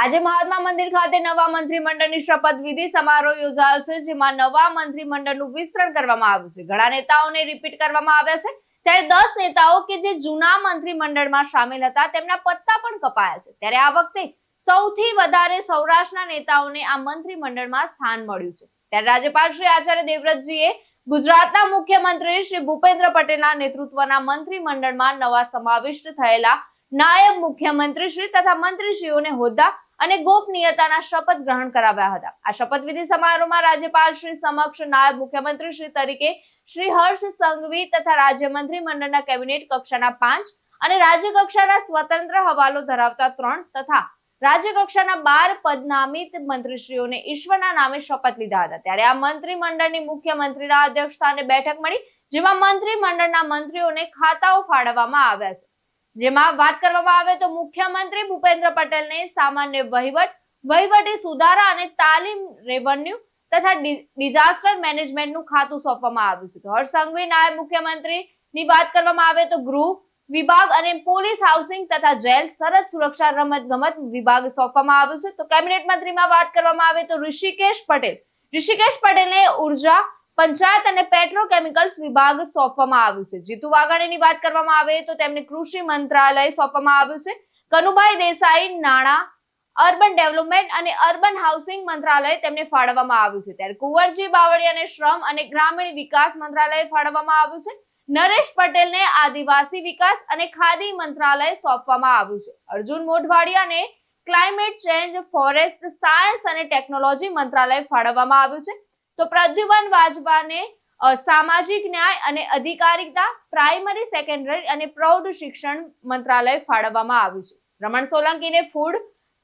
આજે મહાત્મા મંદિર ખાતે નવા મંત્રીમંડળની શપથવિધિ સમારોહ યોજાયો છે, જેમાં નવા મંત્રીમંડળનું વિસ્તરણ કરવામાં આવ્યું છે। ઘણા નેતાઓને રિપીટ કરવામાં આવ્યા છે, ત્યારે 10 નેતાઓ કે જે જૂના મંત્રીમંડળમાં સામેલ હતા તેમના પત્તા પણ કપાયા છે। ત્યારે આ વખતે સૌથી વધારે સૌરાષ્ટ્રના નેતાઓને આ મંત્રીમંડળમાં સ્થાન મળ્યું છે। ત્યારે રાજ્યપાલ શ્રી આચાર્ય દેવવ્રતજીએ ગુજરાતના મુખ્યમંત્રી શ્રી ભૂપેન્દ્ર પટેલના નેતૃત્વના મંત્રીમંડળમાં નવા સમાવિષ્ટ થયેલા નાયબ મુખ્યમંત્રી શ્રી તથા મંત્રીશ્રીઓને હોદ્દા અને ગોપનીયતાના શપથ ગ્રહણ કરાવ્યા હતા। આ શપથવિધિ સમારોહમાં રાજ્યપાલ શ્રી સમક્ષ નાયબ મુખ્યમંત્રી શ્રી તરીકે શ્રી હર્ષ સંઘવી તથા રાજ્ય મંત્રીમંડળના કેબિનેટ કક્ષાના 5 અને રાજ્ય કક્ષાના સ્વતંત્ર હવાલો ધરાવતા 3 તથા રાજ્ય કક્ષાના 12 પદનામિત મંત્રીશ્રીઓને ઈશ્વરના નામે શપથ લીધા હતા। ત્યારે આ મંત્રીમંડળની મુખ્યમંત્રીના અધ્યક્ષસ્થાને બેઠક મળી, જેમાં મંત્રીમંડળના મંત્રીઓને ખાતાઓ ફાળવવામાં આવ્યા છે। જેમાં વાત કરવામાં આવે તો મુખ્યમંત્રી ભૂપેન્દ્ર પટેલને સામાન્ય વહીવટ, વહીવટી સુધારા અને તાલીમ, રેવન્યુ તથા ડિઝાસ્ટર મેનેજમેન્ટનું ખાતું સોંપવામાં આવ્યું છે। તો હર્ષ સંઘવી નાયબ મુખ્યમંત્રીની વાત કરવામાં આવે તો ગૃહ વિભાગ અને પોલીસ, હાઉસિંગ તથા જેલ, સરહદ સુરક્ષા, રમત ગમત વિભાગ સોંપવામાં આવ્યું છે। તો કેબિનેટ મંત્રીમાં વાત કરવામાં આવે તો ઋષિકેશ પટેલને ઉર્જા, પંચાયત અને પેટ્રોકેમિકલ્સ વિભાગ સોંપવામાં આવ્યું છે। જીતુ વાઘાણીની વાત કરવામાં આવે તો તેમને કૃષિ મંત્રાલય સોંપવામાં આવ્યું છે। કનુભાઈ દેસાઈ નાણાં, અર્બન ડેવલપમેન્ટ અને અર્બન હાઉસિંગ મંત્રાલય તેમને ફાળવવામાં આવ્યું છે। ત્યારે કુંવરજી બાવળિયાને શ્રમ અને ગ્રામીણ વિકાસ મંત્રાલય ફાળવવામાં આવ્યું છે। નરેશ પટેલને આદિવાસી વિકાસ અને ખાદી મંત્રાલય સોંપવામાં આવ્યું છે। અર્જુન મોઢવાડિયાને ક્લાઇમેટ ચેન્જ, ફોરેસ્ટ સાયન્સ અને ટેકનોલોજી મંત્રાલય ફાળવવામાં આવ્યું છે। તો પ્રદ્યુમન વાજવાને સામાજિક ન્યાય અને અધિકારિતા, પ્રાઇમરી, સેકન્ડરી અને પ્રૌઢ શિક્ષણ મંત્રાલય ફાળવવામાં આવ્યું છે। રમણ સોલંકીને ફૂડ,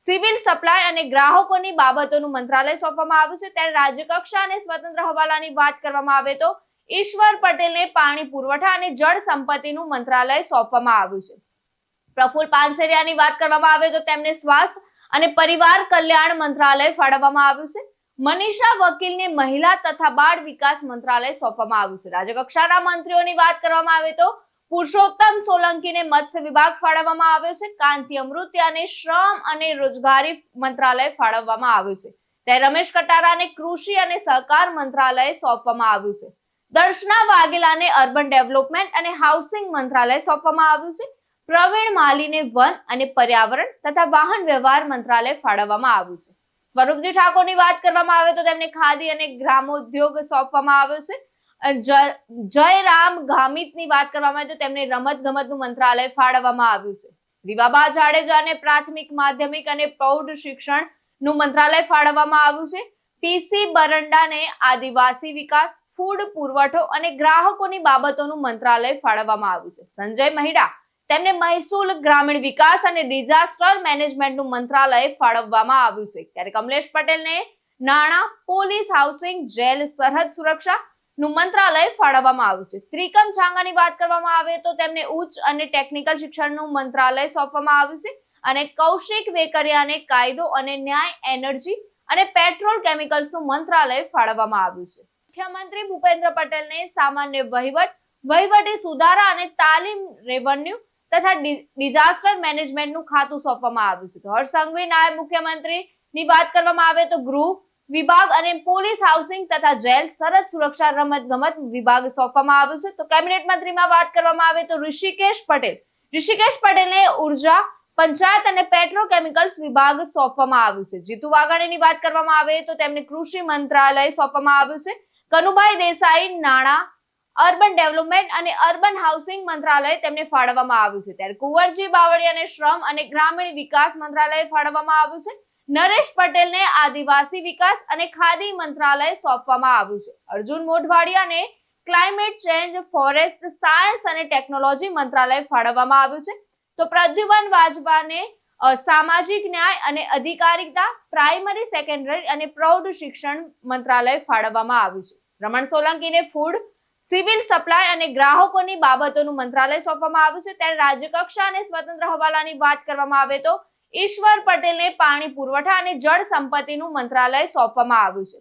સિવિલ સપ્લાય અને ગ્રાહકોની બાબતોનું મંત્રાલય સોંપવામાં આવ્યું છે। ત્યારે રાજ્ય કક્ષા અને સ્વતંત્ર હવાલાની વાત કરવામાં આવે તો ઈશ્વર પટેલને પાણી પુરવઠા અને જળ સંપત્તિનું મંત્રાલય સોંપવામાં આવ્યું છે। પ્રફુલ પાનસેરિયાની વાત કરવામાં આવે તો તેમને સ્વાસ્થ્ય અને પરિવાર કલ્યાણ મંત્રાલય ફાળવવામાં આવ્યું છે। મનીષા વકીલને મહિલા તથા બાળ વિકાસ મંત્રાલય સોંપવામાં આવ્યું છે। રાજ્ય કક્ષાના મંત્રીઓની વાત કરવામાં આવે તો પુરુષોત્તમ સોલંકીને મત્સ્ય વિભાગ ફાળવવામાં આવ્યો છે। કાંતિ અમૃતિયાને શ્રમ અને રોજગારી મંત્રાલય ફાળવવામાં આવ્યું છે। ત્યારે રમેશ કટારાને કૃષિ અને સહકાર મંત્રાલય સોંપવામાં આવ્યું છે। દર્શના વાઘેલાને અર્બન ડેવલપમેન્ટ અને હાઉસિંગ મંત્રાલય સોંપવામાં આવ્યું છે। પ્રવીણ માલીને વન અને પર્યાવરણ તથા વાહન વ્યવહાર મંત્રાલય ફાળવવામાં આવ્યું છે। સ્વરૂપજી ઠાકોરની વાત કરવામાં આવે તો તેમને ખાદી અને ગ્રામોદ્યોગ સોંપવામાં આવ્યો છે। જયરામ ગામિતની વાત કરવામાં આવે તો તેમને રમત ગમતનું મંત્રાલય ફાળવવામાં આવ્યું છે। રીવાબા જાડેજાને પ્રાથમિક, માધ્યમિક અને પ્રૌઢ શિક્ષણનું મંત્રાલય ફાળવવામાં આવ્યું છે। પીસી બરંડાને આદિવાસી વિકાસ, ફૂડ પુરવઠો અને ગ્રાહકોની બાબતોનું મંત્રાલય ફાળવવામાં આવ્યું છે। સંજય મહિડા તેમને મહેસૂલ, ગ્રામીણ વિકાસ અને ડિઝાસ્ટર મેનેજમેન્ટનું મંત્રાલય ફાળવવામાં આવ્યું છે। ત્યારે કમલેશ પટેલને નાણાં, પોલીસ, હાઉસિંગ, જેલ, સરહદ સુરક્ષાનું મંત્રાલય ફાળવવામાં આવ્યું છે। ત્રિકમ છાંગાની વાત કરવામાં આવે તો તેમને ઉચ્ચ અને ટેકનિકલ શિક્ષણનું મંત્રાલય સોંપવામાં આવ્યું છે। અને કૌશિક વેકરિયાને કાયદો અને ન્યાય, એનર્જી અને પેટ્રોલ કેમિકલ્સનું મંત્રાલય ફાળવવામાં આવ્યું છે। મુખ્યમંત્રી ભૂપેન્દ્ર પટેલને સામાન્ય વહીવટ, વહીવટી સુધારા અને તાલીમ, રેવન્યુ તથા ડિઝાસ્ટર મેનેજમેન્ટનું ખાતું સોંપવામાં આવ્યું છે। તો હર્ષ સંઘવી નાયબ મુખ્યમંત્રીની વાત કરવામાં આવે તો ગૃહ વિભાગ અને પોલીસ, હાઉસિંગ તથા જેલ, સરહદ સુરક્ષા, રમત ગમત વિભાગ સોંપવામાં આવ્યું છે। તો કેબિનેટ મંત્રીમાં વાત કરવામાં આવે તો ઋષિકેશ પટેલને ઉર્જા, પંચાયત અને પેટ્રોકેમિકલ્સ વિભાગ સોંપવામાં આવ્યું છે। જીતુ વાઘાણીની વાત કરવામાં આવે તો તેમને કૃષિ મંત્રાલય સોંપવામાં આવ્યું છે। કનુભાઈ દેસાઈ નાણાં, અર્બન ડેવલપમેન્ટ અને અર્બન હાઉસિંગ મંત્રાલય તેમને ફાળવવામાં આવ્યું છે। ત્યારે કુંવરજી બાવળિયાને શ્રમ અને ગ્રામીણ વિકાસ મંત્રાલય ફાળવવામાં આવ્યું છે। નરેશ પટેલને આદિવાસી વિકાસ અને ખાદી મંત્રાલય સોંપવામાં આવ્યું છે। અર્જુન મોઢવાડિયાને ક્લાઇમેટ ચેન્જ, ફોરેસ્ટ સાયન્સ અને ટેકનોલોજી મંત્રાલય ફાળવવામાં આવ્યું છે। તો પ્રદ્યુમન વાજવાને સામાજિક ન્યાય અને અધિકારિતા, પ્રાઇમરી, સેકન્ડરી અને પ્રૌઢ શિક્ષણ મંત્રાલય ફાળવવામાં આવ્યું છે। રમણ સોલંકીને ફૂડ, સિવિલ સપ્લાય અને ગ્રાહકોની બાબતોનું મંત્રાલય સોંપવામાં આવ્યું છે। ત્યારે રાજ્ય કક્ષા અને સ્વતંત્ર હવાલાની વાત કરવામાં આવે તો ઈશ્વર પટેલને પાણી પુરવઠા અને જળ સંપત્તિનું મંત્રાલય સોંપવામાં આવ્યું છે।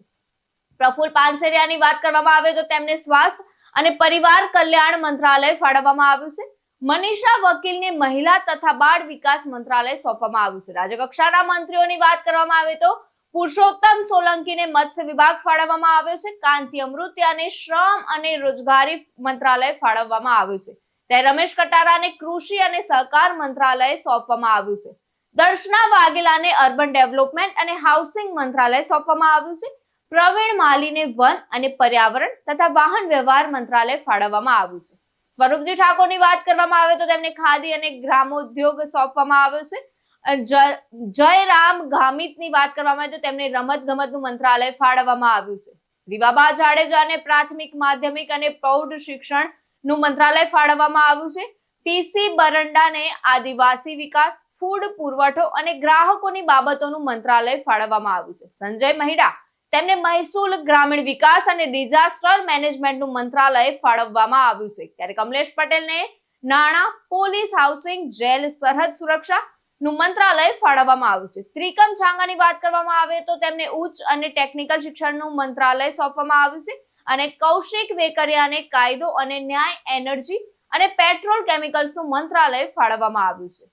પ્રફુલ પાનસેરિયાની વાત કરવામાં આવે તો તેમને સ્વાસ્થ્ય અને પરિવાર કલ્યાણ મંત્રાલય ફાળવવામાં આવ્યું છે। મનીષા વકીલને મહિલા તથા બાળ વિકાસ મંત્રાલય સોંપવામાં આવ્યું છે. રાજ્યકક્ષાના મંત્રીઓની વાત કરવામાં આવે તો પુરુષોત્તમ સોલંકીને મત્સ્ય વિભાગ ફાળવવામાં આવ્યો છે. કાંતિ અમૃતિયાને શ્રમ અને રોજગારી મંત્રાલય ફાળવવામાં આવ્યું છે. ત્યારે રમેશ કટારાને કૃષિ અને સહકાર મંત્રાલય સોંપવામાં આવ્યું છે. દર્શના વાઘેલાને અર્બન ડેવલપમેન્ટ અને હાઉસિંગ મંત્રાલય સોંપવામાં આવ્યું છે. પ્રવીણ માલીને વન અને પર્યાવરણ તથા વાહન વ્યવહાર મંત્રાલય ફાળવવામાં આવ્યું છે. સ્વરૂપજી ઠાકોરની વાત કરવામાં આવે તો તેમને ખાદી અને ગ્રામોદ્યોગ સોંપવામાં આવ્યો છે. જયરામ ગામિતની વાત કરવામાં આવે તો તેમને રમત ગમતનું મંત્રાલય ફાળવવામાં આવ્યું છે. રીવાબા જાડેજાને પ્રાથમિક માધ્યમિક અને પ્રૌઢ શિક્ષણનું મંત્રાલય ફાળવવામાં આવ્યું છે. પીસી બરંડાને આદિવાસી વિકાસ, ફૂડ પુરવઠો અને ગ્રાહકોની બાબતોનું મંત્રાલય ફાળવવામાં આવ્યું છે. સંજય મહિડા તેમને મહેસૂલ, ગ્રામીણ વિકાસ અને ડિઝાસ્ટર મેનેજમેન્ટનું મંત્રાલય ફાળવવામાં આવ્યું છે. ત્યારે કમલેશ પટેલને નાણાં, પોલીસ, હાઉસિંગ, જેલ, સરહદ સુરક્ષા નું મંત્રાલય ફાળવવામાં આવ્યું છે. ત્રિકમ છાંગાની વાત કરવામાં આવે તો તેમને ઉચ્ચ અને ટેકનિકલ શિક્ષણનું મંત્રાલય સોંપવામાં આવ્યું છે. અને કૌશિક વેકરિયાને કાયદો અને ન્યાય, એનર્જી અને પેટ્રોલ કેમિકલ્સનું મંત્રાલય ફાળવવામાં આવ્યું છે.